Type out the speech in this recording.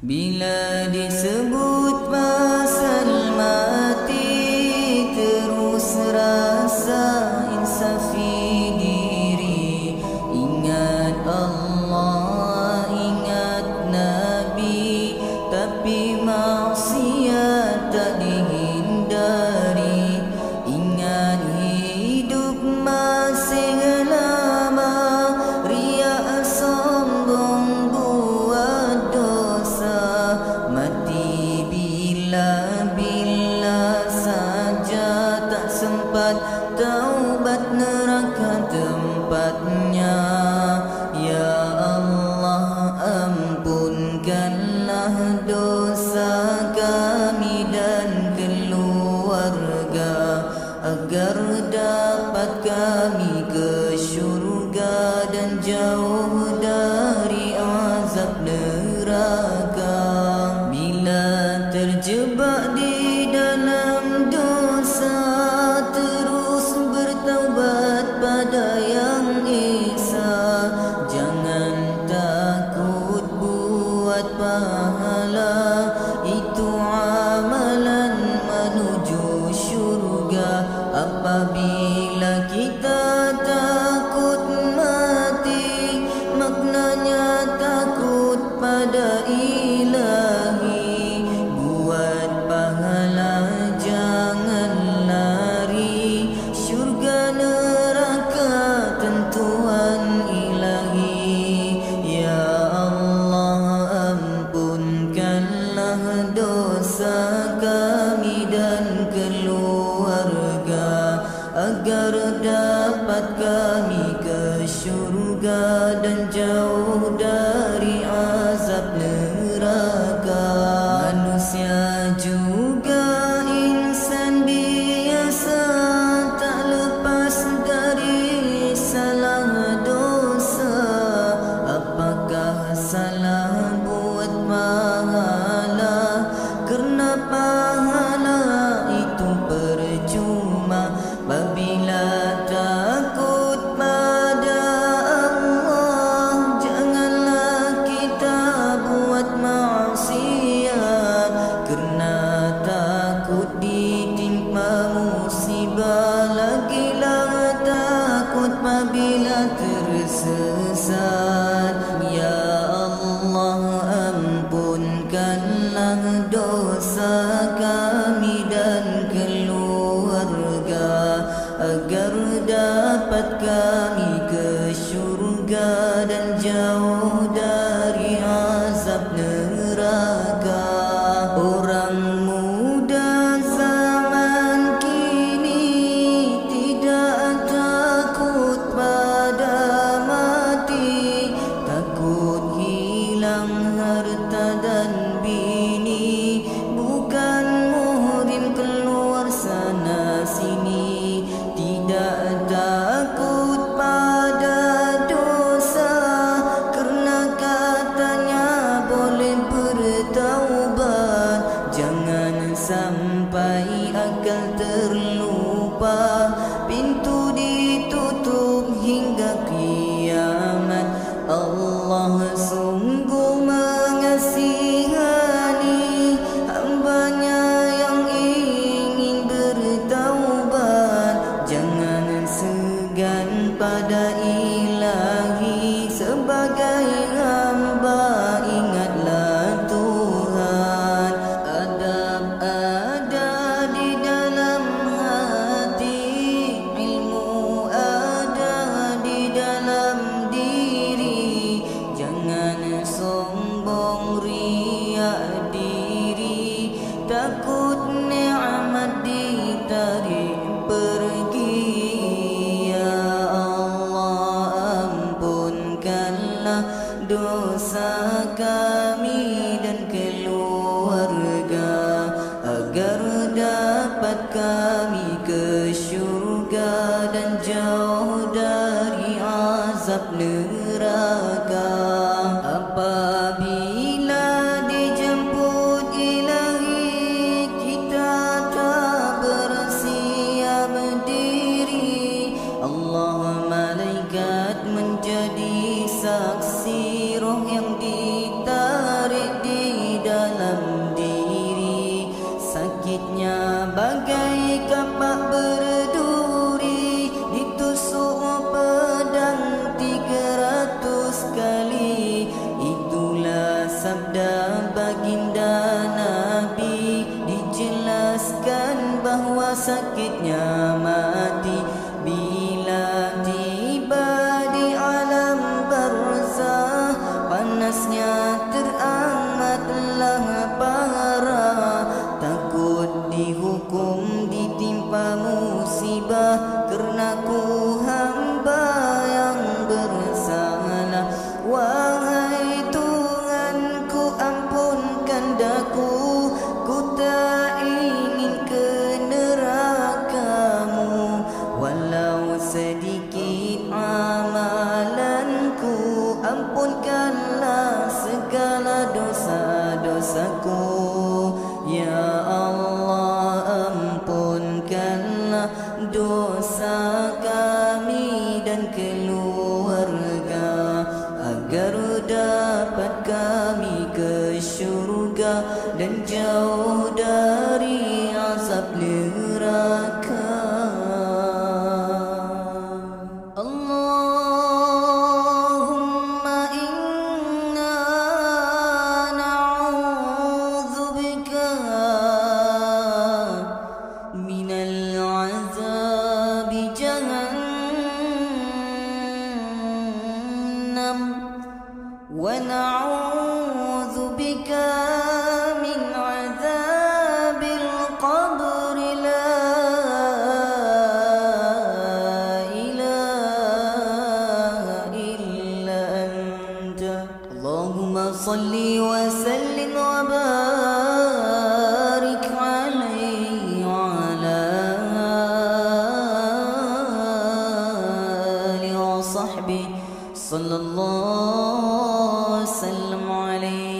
Bila disebut pasal mati, terus rasa insafi diri. Ingat Allah, ingat Nabi, tapi maksiat tak dihindari. Ingat hidup masih lama, riak sombong buat dosa. Mati bila-bila saja, tak sempat taubat, neraka tempatnya. Ya Allah, ampunkanlah dosa kami dan keluarga, agar dapat kami ke syurga dan jauh dari azab neraka. Bila terjebak di dalam dosa, terus bertaubat pada Yang Esa. Jangan takut buat pahala, itu amalan menuju syurga. Apabila kita takut mati, maknanya takut pada Ilahi. Buat pahala, jangan lari, syurga neraka tentuan Ilahi. Ya Allah, ampunkanlah dosa kami dan keluarga, agar dapat kami ke syurga dan jauh dari azab neraka. Manusia juga insan biasa, tak lepas dari salah dosa. Apakah salah buat pahala? Kerana pahala itu percuma. Apabila takut pada Allah, janganlah kita buat maksiat. Kerana takut ditimpa musibah, lagilah takut apabila tersesat. Ya Allah, ampunkanlah dosa kami dan keluarga, agar dapat kami ke syurga dan jauh dari azab neraka. Orang muda zaman kini tidak takut pada mati, takut hilang harta dan bini, bukan muhrim keluar sana sini. Tidak takut pada dosa, kerana katanya boleh bertaubat. Jangan sampai akal terlupa, pintu ditutup hingga kiamat. Allah sungguh mengasihani sabda baginda Nabi, dijelaskan bahawa sakitnya mati bila tiba di alam barzah. Panasnya teramatlah parah, takut dihukum ditimpa musibah kerana ku hamba yang bersalah. Wahai Tuhanku, ampunkan daku, ku tak ingin ke neraka-Mu. Walau sedikit amalanku, ampunkanlah segala dosa-dosaku. Ya Allah, ampunkanlah dosa kami dan keluarga, agar dapat kami ke syurga dan jauh dari azab neraka. Allahumma inna na'udzubika minal azabi jahannam wa na'udzu bika min azabil qabr. La ilaha illa anta. Allahumma salli wa sallim wa barik alaihi wa ala alihi wa sahbihi sallallahu sallam alaihi.